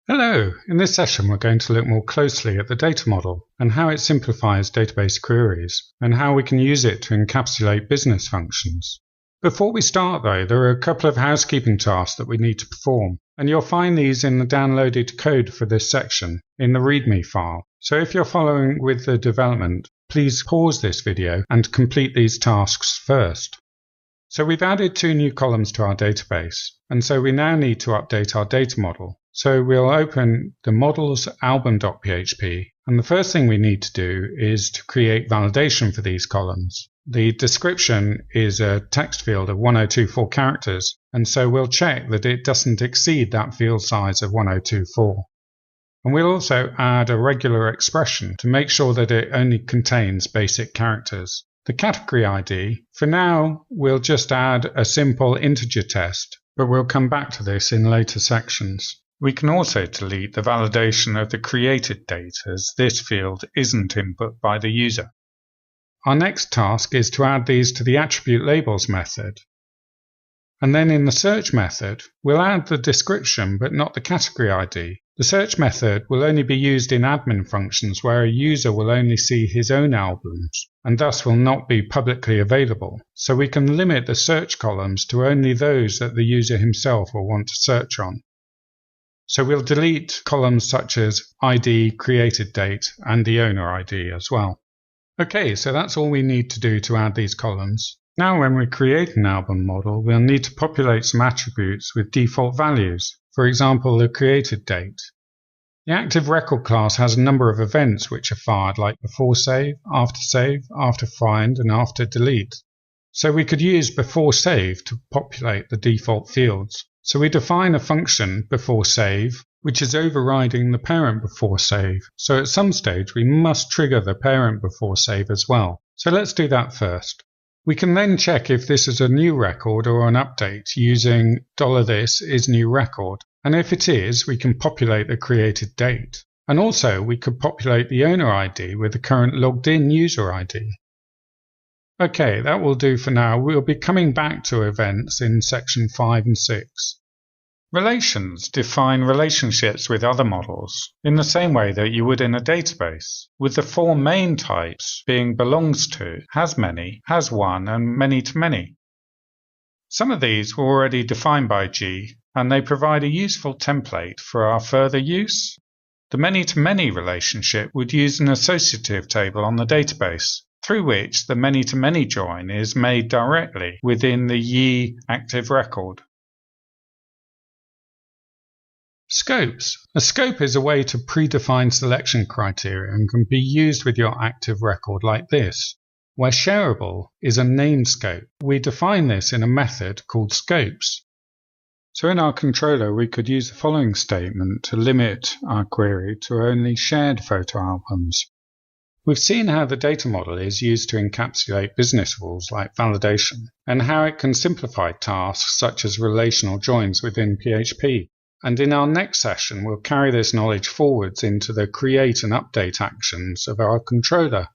Hello! In this session we're going to look more closely at the data model and how it simplifies database queries and how we can use it to encapsulate business functions. Before we start though, there are a couple of housekeeping tasks that we need to perform, and you'll find these in the downloaded code for this section in the README file. So if you're following with the development, please pause this video and complete these tasks first. So we've added 2 new columns to our database, and so we now need to update our data model. So we'll open the models album.php, and the first thing we need to do is to create validation for these columns. The description is a text field of 1024 characters, and so we'll check that it doesn't exceed that field size of 1024. And we'll also add a regular expression to make sure that it only contains basic characters. The category ID, for now, we'll just add a simple integer test, but we'll come back to this in later sections. We can also delete the validation of the created date, as this field isn't input by the user. Our next task is to add these to the attribute labels method. And then in the search method, we'll add the description but not the category ID. The search method will only be used in admin functions where a user will only see his own albums and thus will not be publicly available. So we can limit the search columns to only those that the user himself will want to search on. So we'll delete columns such as ID, created date, and the owner ID as well. Okay, so that's all we need to do to add these columns. Now when we create an album model, we'll need to populate some attributes with default values. For example, the created date. The ActiveRecord class has a number of events which are fired, like before save, after find, and after delete. So we could use before save to populate the default fields. So we define a function before save, which is overriding the parent before save. So at some stage we must trigger the parent before save as well. So let's do that first. We can then check if this is a new record or an update using $this is new record. And if it is, we can populate the created date. And also we could populate the owner ID with the current logged in user ID. Okay, that will do for now. We'll be coming back to events in section 5 and 6. Relations define relationships with other models in the same way that you would in a database, with the 4 main types being belongs to, has many, has one, and many to many. Some of these were already defined by G, and they provide a useful template for our further use. The many to many relationship would use an associative table on the database, through which the many to many join is made directly within the Yii ActiveRecord. Scopes. A scope is a way to predefine selection criteria and can be used with your ActiveRecord like this, where shareable is a named scope. We define this in a method called scopes. So in our controller we could use the following statement to limit our query to only shared photo albums. We've seen how the data model is used to encapsulate business rules like validation, and how it can simplify tasks such as relational joins within PHP. And in our next session, we'll carry this knowledge forwards into the create and update actions of our controller.